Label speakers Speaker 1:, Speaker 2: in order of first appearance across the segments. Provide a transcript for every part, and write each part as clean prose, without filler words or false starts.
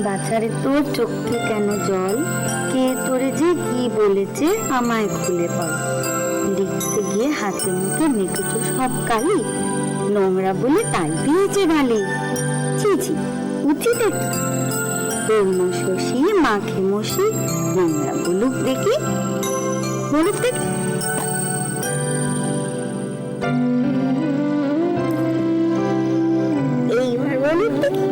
Speaker 1: বাছারে তোর চোখে কেন জল, কে তোরে যে কি বলেছে আমায় খুলে বল। লিখতে গিয়ে হাতে মুখে মেখেছো সব কালি, নোংরা বলে তাই দিয়েছে গালি। ছি ছি, উচিত একটু পূর্ণ শশী মাখে মশি, নোংরা বলুক দেখি, বলুক দেখি। এইবার বলুক দেখি।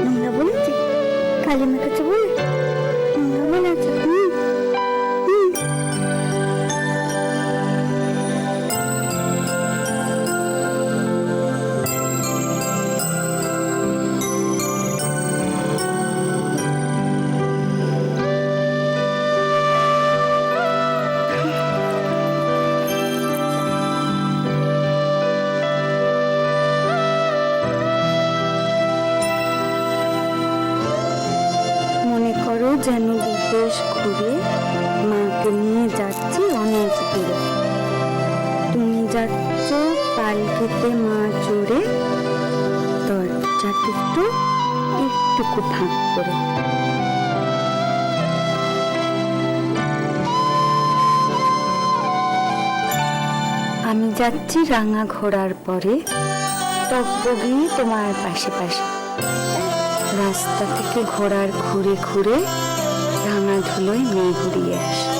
Speaker 1: নোংরা বলেছে, কালী মা কাছে বলে নোংরা বলেছে। যেন বিদেশ ঘুরে মাকে নিয়ে যাচ্ছি অনেক দূরে। তুমি যাচ্ছ পালকিতে মা চড়ে, দরজা দুটো একটুকু ফাঁক করে। আমি যাচ্ছি রাঙা ঘোড়ার পরে, টকবগি তোমার পাশে পাশে। রাস্তা থেকে ঘোড়ার ঘুরে ঘুরে রাঙা ধুলোয় মেয়ে ঘুরিয়ে আসে।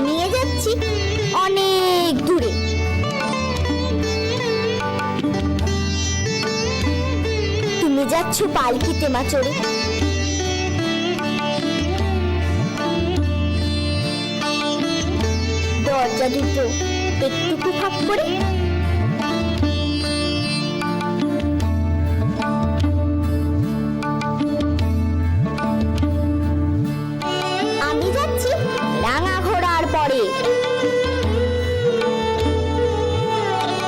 Speaker 2: নিয়ে যাচ্ছি অনেক দূরে। তুমি যাচ্ছ পালকিতে মা চড়ে, দরজা দুটো একটুকু ফাঁক করে। আমি যাচ্ছি রাঙা ঘোড়ার পরে,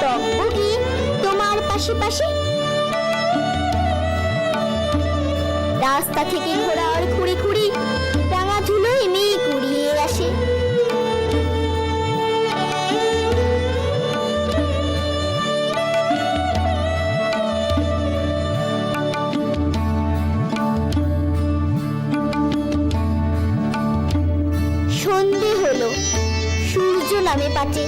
Speaker 2: টকবগি তোমার পাশে পাশে। রাস্তা থেকে ঘোড়ার খুঁড়ি খুঁড়ি রাঙা ধুলোয় মেয়ে কুড়িয়ে আসে। সন্ধে হলো, সূর্য নামে পাটে।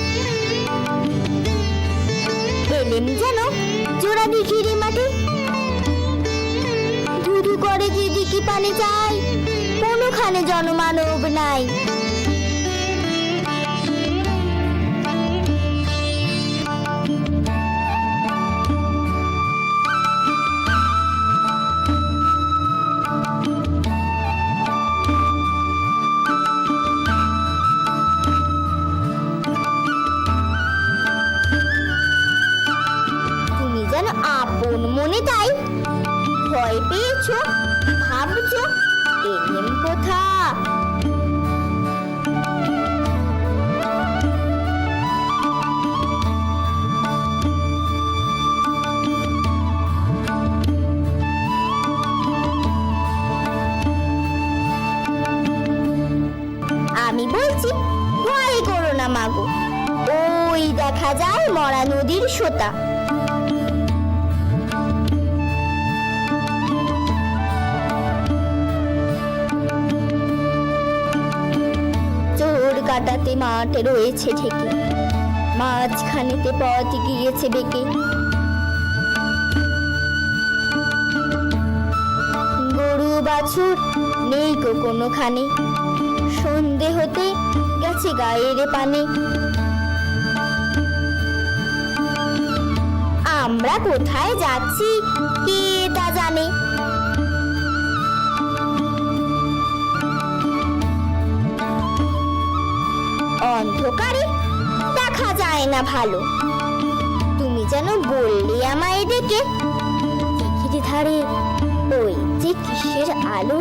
Speaker 2: এলেম যেন জোড়া দিঘিরি মাঠে। ধুধু করে যেদিকে পানে যায়, কোনোখানে জনমানব নাই। আপন মনে তাই ভয় পেয়েছো, ভাবছো এলেম কোথা। আমি বলছি ভয় করো না মাগো, ওই দেখা যায় মরা নদীর সোতা। কাটাতে মাঠ রয়েছে ঠেকে, মাঝখানেতে পথ গিয়েছে বেঁকে। গরু বাছুর নেই গো কোনোখানে, সন্ধে হতে গেছে গায়ের পানে। আমরা কোথায় যাচ্ছি কে তা জানে। অন্ধকারে দেখা যায় না ভালো, তুমি যেন বললে আমায় ডেকে। দিঘির ধারে ওই যে কিসের আলো,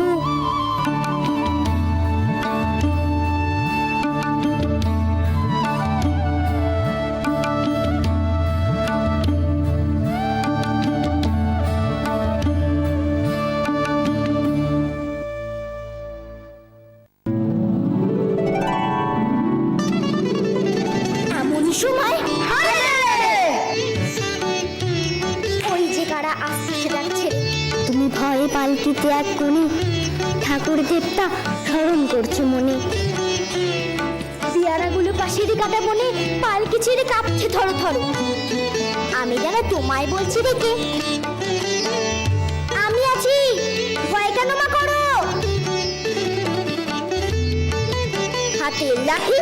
Speaker 2: সময় ওই যে কারা আসছে ডাকছে। তুমি ভয়ে পালকিতে এক কোণে ঠাকুর দেবতা স্মরণ করছো মনে। পেয়ারাগুলো পাশেরই কাটা বনে পালকি ছেড়ে কাঁপছে থরো থরো। আমি যেন তোমায় বলছি দেখে, আমি আছি, ভয় কেন মা করো। হাতে লাঠি,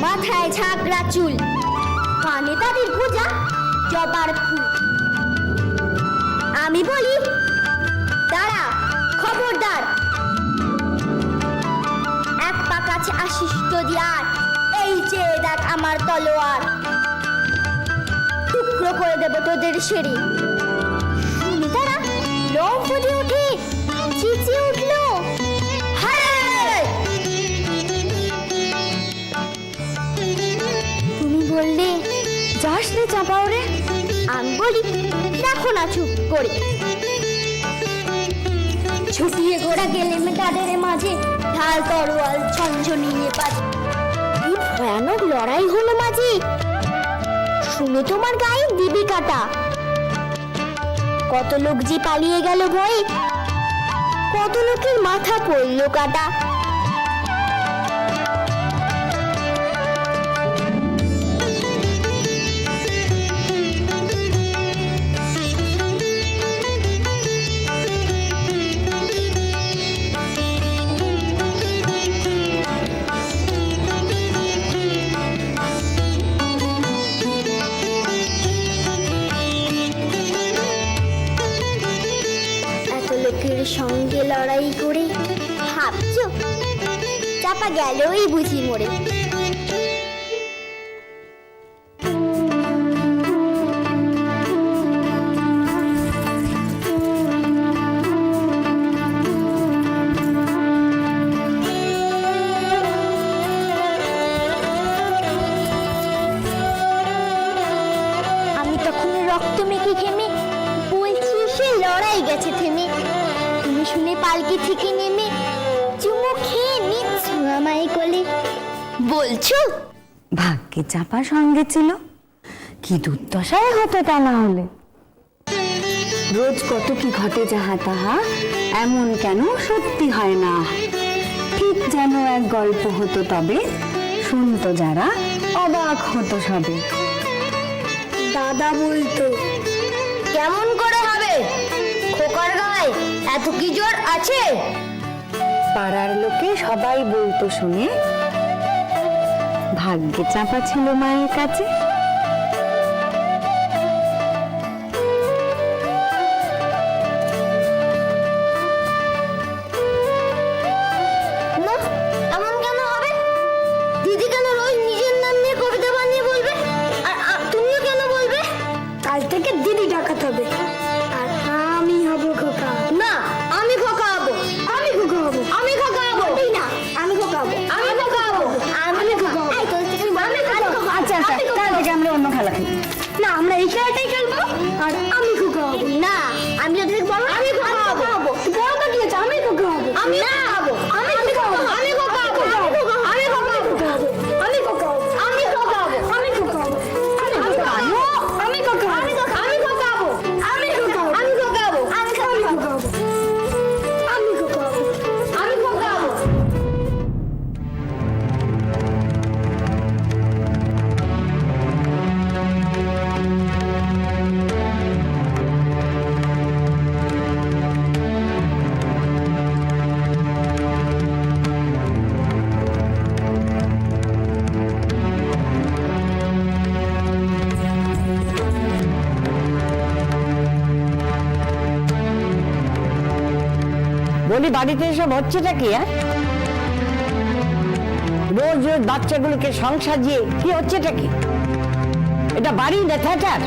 Speaker 2: মাথায় ঝাঁকড়া চুল, কানে তাদের গোজা জবার ফুল। আমি বলি দাঁড়া, খবরদার, এক পা কাছে আসিস যদি আর, এই যে দেখ আমার তলোয়ার, টুকরো করে দেব তোদের সেরে। শুনি তারা লোম ফুটে উঠে চেঁচিয়ে উঠলো, বললে যাস রে চাপা ওরে। আমি বলি দেখো না চুপ করে। ছুটিয়ে ঘোড়া গেলে তাদের মাঝে ঢাল তরোয়াল ঝনঝনিয়ে বাজে। কি ভয়ানক লড়াই হলো মাঝে, শুনে তোমার গায়ে দিবি কাটা। কত লোক যে পালিয়ে গেল ভয়ে, কত লোকের মাথা পড়লো কাটা। সঙ্গে লড়াই করে ভাবছো চাপা গেলই বুঝি মরে। আমি তখন রক্ত মেখে ঘেমে বলছি সে লড়াই গেছে থেমে। শুনে পালকি থেকে নেমে চুমু খেয়ে নিচ্ছ আমায় কোলে। বলছো
Speaker 1: ভাগ্যে চাপা সঙ্গে ছিল, কি দুর্দশায় হতো তা না হলে। রোজ কত কি ঘটে যাহা তাহা, এমন কেন সত্যি হয় না। ঠিক যেন এক গল্প হতো তবে, শুনতো যারা অবাক হতো সবে।
Speaker 2: দাদা বলতো কেমন করে হবে, খোকার গায়ে এত কি জোর আছে।
Speaker 1: পাড়ার লোকে সবাই বলতো শুনে, ভাগ্যে চাপা ছিল মায়ের কাছে।
Speaker 2: না এমন কেন হবে, দিদি কেন রোজ নিজের নাম নিয়ে কবিতা বানিয়ে বলবে, আর তুমিও কেন বলবে। কাল থেকে দিদি ডাকাত হবে, আর আমি হব খোকা। না আমি খোকা হব, আমি খোকা হব, আমি খোকা হব। না আমি খোকা হব, আমি খোকা হব, আমি খোকা হব।
Speaker 1: আচ্ছা আচ্ছা, কাল থেকে আমরা অন্য খেলা খেলি।
Speaker 2: না আমরা এই খেলাটাই খেলবো, আর আমি খোকা হব। না আমি যদি বলো আমি খোকা হব, বড় তো কি আছে, আমি খোকা হব। আমি না হব, আমি খোকা হব, আমি খোকা হব, আমি খোকা হব, আমি খোকা হব, আমি খোকা হব, আমি খোকা হব, আমি খোকা হব, আমি খোকা হব, আমি খোকা হব, আমি খোকা হব, আমি খোকা হব, আমি খোকা হব, আমি খোকা হব, আমি খোকা হব, আমি খোকা হব।
Speaker 3: বলি বাড়িতে এসব হচ্ছেটা কি? রোজ রোজ বাচ্চাগুলোকে সংসার দিয়ে কি হচ্ছেটা কি? এটা বাড়ি না থিয়েটার?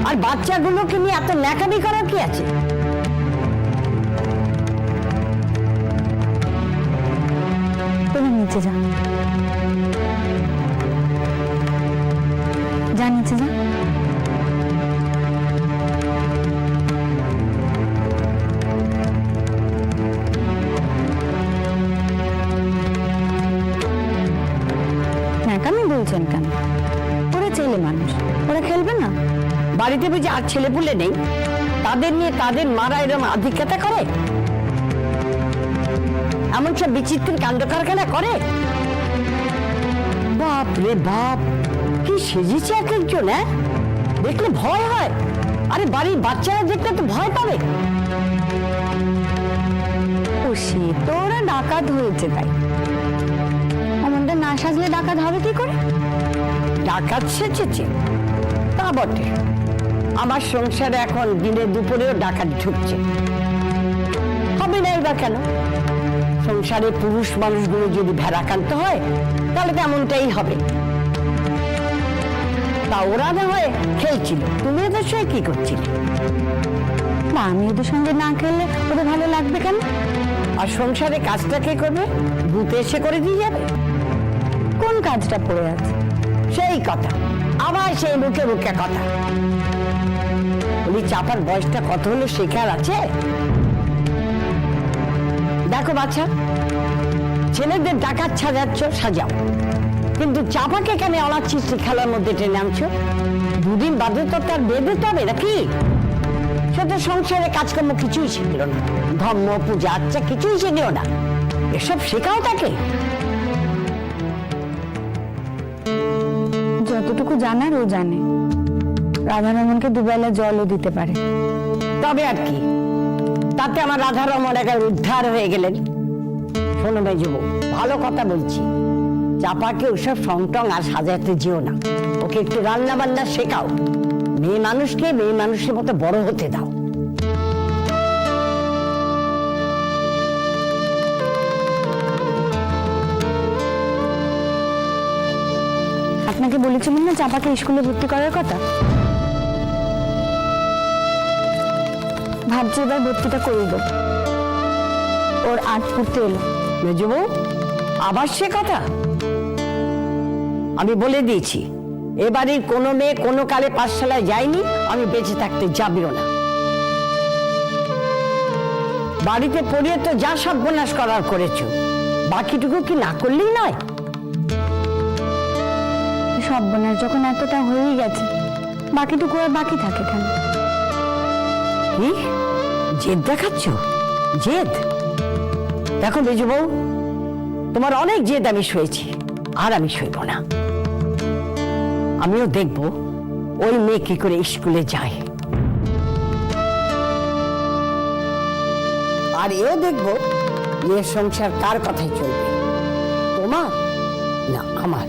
Speaker 3: আর বাচ্চাগুলোকে নিয়ে এত ন্যাকামি করার কি আছে?
Speaker 1: তুমি নিচে যা, যা নিচে যা। ন্যাকামি বলছেন কেন? ওরা ছেলে মানুষ, ওরা খেলবে না?
Speaker 3: বাড়িতে বুঝি আর ছেলে পুলে নেই? তাদের নিয়ে তাদের মারা এরকম আধিক্যতা করে, এমন সব বিচিত্র কাণ্ড কারখানা করে। বাপ রে বাপ, কি সেজেছে এক একজন! দেখলে ভয় হয়। আরে বাড়ির বাচ্চারা দেখলে তো ভয় পাবে।
Speaker 1: ও সে তো ওরা ডাকাত হয়েছে তাই। অমনটা না সাজলে ডাকাত হবে কি করে?
Speaker 3: ডাকাত সেজেছে তা বটে, আমার সংসারে এখন দিনে দুপুরেও ডাকাত ঢুকছে। হবে না এবার কেন? সংসারে পুরুষ মানুষগুলো যদি ভেড়াকান্ত হয় তাহলে তো এমনটাই হবে। তা ওরা না হয় খেলছিল, তুমি ওদের সঙ্গে কি করছিলে?
Speaker 1: না, আমি ওদের সঙ্গে না খেললে ওদের ভালো লাগবে কেন?
Speaker 3: আর সংসারে কাজটা কে করবে? ভূতে এসে করে দিয়ে যাবে।
Speaker 1: কোন কাজটা পড়ে আছে?
Speaker 3: সেই কথা, আবার সেই মুখে মুখে কথা। বলি চাপার বয়সটা কত হলো শেখার আছে? দেখো বাচ্চা, ছেলেদের ডাকাত সাজাচ্ছ সাজাও, কিন্তু চাপাকে কেন অনাচ্ছিস খেলার মধ্যে টেনে আনছো? দুদিন বাদে তো তার বেঁধে তবে নাকি? সে তো সংসারে কাজকর্ম কিছুই শিখল না, ধর্ম পূজা আচ্ছা কিছুই শিখল না। এসব শেখাও তাকে?
Speaker 1: যতটুকু জানার ও জানে। রাধারমনকে দুবেলা জলও দিতে পারে।
Speaker 3: তবে আর কি, তাতে আমার রাধারমন একেবারে উদ্ধার হয়ে গেলেন। শোনো মেজবু, ভালো কথা বলছি, চাপাকে ওসব সংটং আর সাজাতে যেও না। ওকে একটু রান্না বান্না শেখাও। মেয়ে মানুষকে মেয়ে মানুষের মতো বড় হতে দাও।
Speaker 1: আপনাকে বলেছিলাম না চাপাকে স্কুলে ভর্তি করার কথা। ভাবছি এবার ভর্তিটা করে দেব। ওর 8 পড়তে এলো।
Speaker 3: মেজবু, আবার সে কথা? আমি বলে দিয়েছি, এবারের কোনো মেয়ে কোনো কালে পাঠশালায় যায়নি, আমি বেঁচে থাকতে যাবিও না। বাড়িতে পড়িয়ে তো যা সর্বনাশ করার করেছো, বাকিটুকু কি না করলেই নয়?
Speaker 1: সর্বনাশ যখন এতটা হয়েই গেছে, বাকিটুকু আর বাকি থাকে কেন?
Speaker 3: কি জেদ দেখাচ্ছ? জেদ? দেখো মেজু বউ, তোমার অনেক জেদ আমি সয়েছি, আর আমি সইব না। আমিও দেখবো ওই মেয়ে কি করে স্কুলে যায়, আর এও দেখবো মেয়ের সংসার কার কথায় চলবে, তোমার না আমার।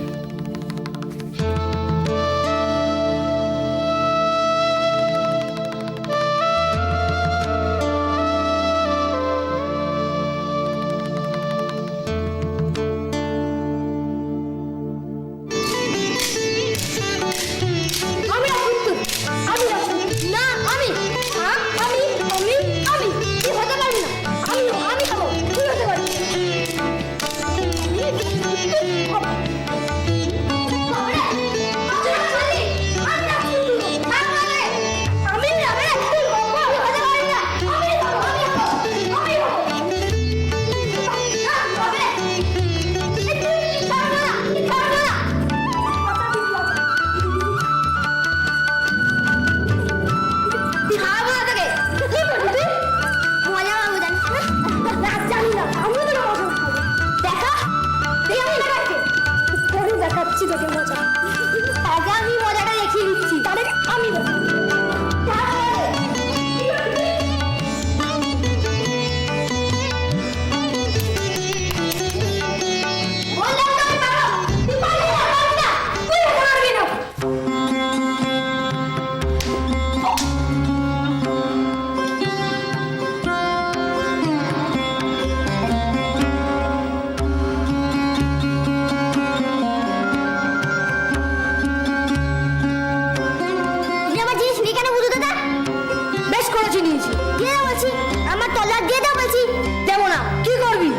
Speaker 2: নিয়েছি। দিয়ে দাও বলছি, আমার তলোয়ার দিয়ে দাও বলছি। দেবো না। কি করবি?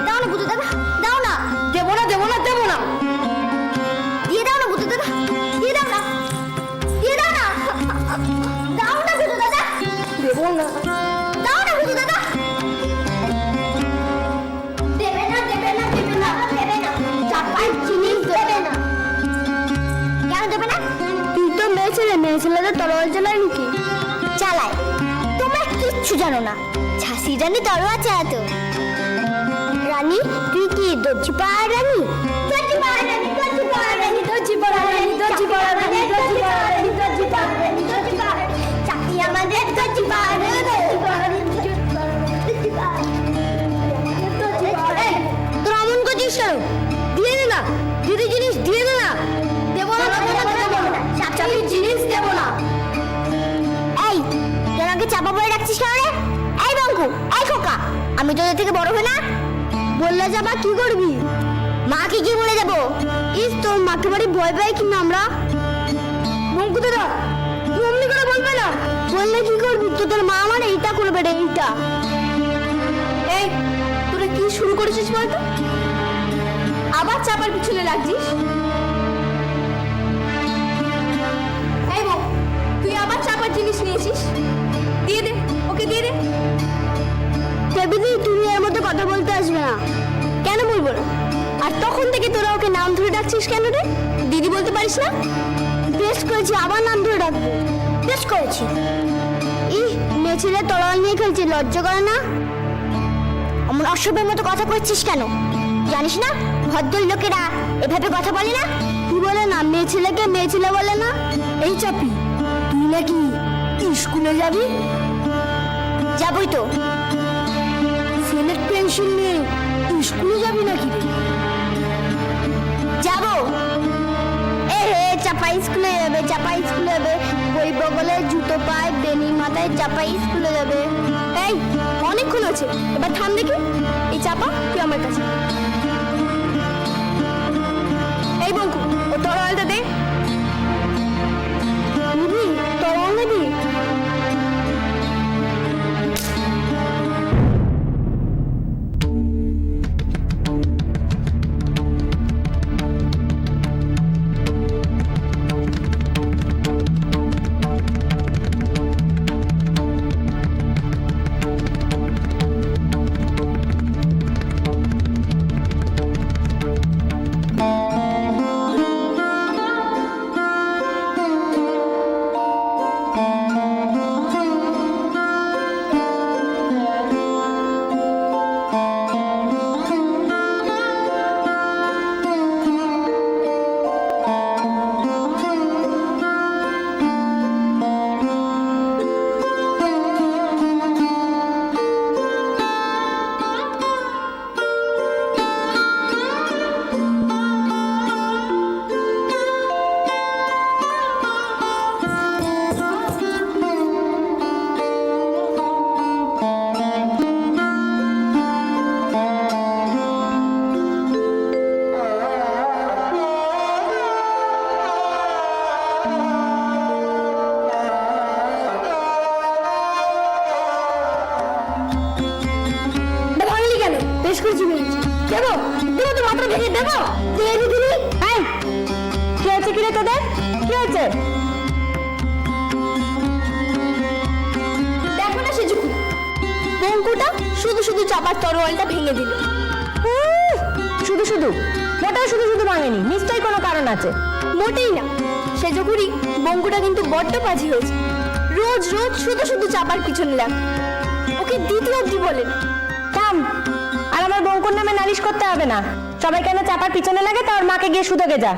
Speaker 2: দাও না বুঝো দাদা, দাও না। দেবো না, দেবো না, দেবো না। দিয়ে দাও না বুঝো দাদা, দিয়ে দাও না, দিয়ে দাও না। দাও না বুঝো দাদা। দেবো না। দাও না বুঝো দাদা। দেবে না, দেবে না, দেবে না, দেবে না। চাপাই জিনিস দেবে না। কেন দেবে না? তুই তো মেয়ে ছেলে, মেয়ে ছেলেদের তরোয়াল চালায় নাকি? চালায়। তোমরা কিচ্ছু জানো না। ঝাঁসি রানী তরোয়াল চালাতো। রানী, তুই কি দর্জি পাড়ার রানী? দর্জি পাড়ার রানী, দর্জি পাড়ার রানী, দর্জি পাড়ার রানী, দর্জি পাড়ার রানী, দর্জি পাড়ার রানী, দর্জি পাড়ার রানী, দর্জি পাড়ার রানী। চাকরি আমাদের দর্জি পাড়ার রানী, দর্জি পাড়ার রানী, দর্জি পাড়ার রানী, দর্জি পাড়ার রানী, দর্জি পাড়ার রানী। তোরা অমন করছিস কেন? দিয়ে দে না, দিদি জিনিস দিয়ে দে না। দেবো না, দেবো না, দেবো না। চাকরির জিনিস দেবো না। এই, তুই আমাকে চাপা পড়ে রাখছিস কেন রে? এই বঙ্কু, এই খোকা, আমি তোদের থেকে বড় হই না? বললে যাবা কি করবি? মাকে কি বলে যাবো? ইস, তোর মাকে বাড়ি ভয় পাই কিনা আমরা? বঙ্কু দাদা, তুই অমনি করে বলবে না। বললে কি করবি? তোদের মা আমার এইটা করবে রে, এইটা। এই, তোরা কি শুরু করেছিস বলতো? আবার চাপার পিছনে লাগছিস? এই বউ, তুই আবার চাপার জিনিস নিয়েছিস? দিয়ে দে, ওকে দিয়ে দে। দেবিদি, তুমি এর মধ্যে কথা বলতে আসবে না। কেন বলবো না? আর তখন থেকে তোরা ওকে নাম ধরে ডাকছিস কেন রে? দিদি বলতে পারিস না? বেশ করেছি, আবার নাম ধরে ডাকবো। বেশ করেছি। মেয়ে ছেলে তলোয়ার নিয়ে খেলছি, লজ্জা করে না? আমার অসভ্যের মতো কথা করছিস কেন? জানিস না ভদ্র লোকেরা এভাবে কথা বলে না? কি বলে না? মেয়ে ছেলেকে মেয়ে ছেলে বলে না? এই চাপি, তুই নাকি স্কুলে যাবি? যাবই তো। সিলেট পেন্সিল নিয়ে স্কুলে যাবি নাকি? যাবো। এ হে, চাপা স্কুলে যাবে, চাপা স্কুলে যাবে। বই বগলে, জুতো পায়, বেনি মাথায়, চাপা স্কুলে যাবে। এই, অনেকক্ষণ আছে, এবার থাম দেখি। এই চাপা, তুই আমার কাছে। এই বঙ্কু, ও তরোয়ালটা দে। নিবি? তরোয়াল নিবি? দেবো, দেবো তো মাত্র ভেঙে দেবো। দিয়ে দিদি। এই, কি হয়েছে কিরে তোদের? কি হয়েছে? দেখো না সেজুকু, বঙ্কুটা শুধু শুধু চাপার তরোয়ালটা ভেঙে দিল।
Speaker 3: শুধু শুধু? মোটেও শুধু শুধু ভাঙেনি, নিশ্চয়ই কোনো কারণ আছে।
Speaker 2: মোটেই না। সেজুকুরি বঙ্কুটা কিন্তু বড্ড পাজি হয়েছে। রোজ রোজ শুধু শুধু চাপার পিছনে লাগ। ওকে দ্বিতীয় অবধি বলে না।
Speaker 3: থাম, আর আমার বঙ্কুর নামে নালিশ করতে হবে না। সবাই কেন চাপার পিছনে লাগে, তার মাকে গিয়ে শুধোকে যা।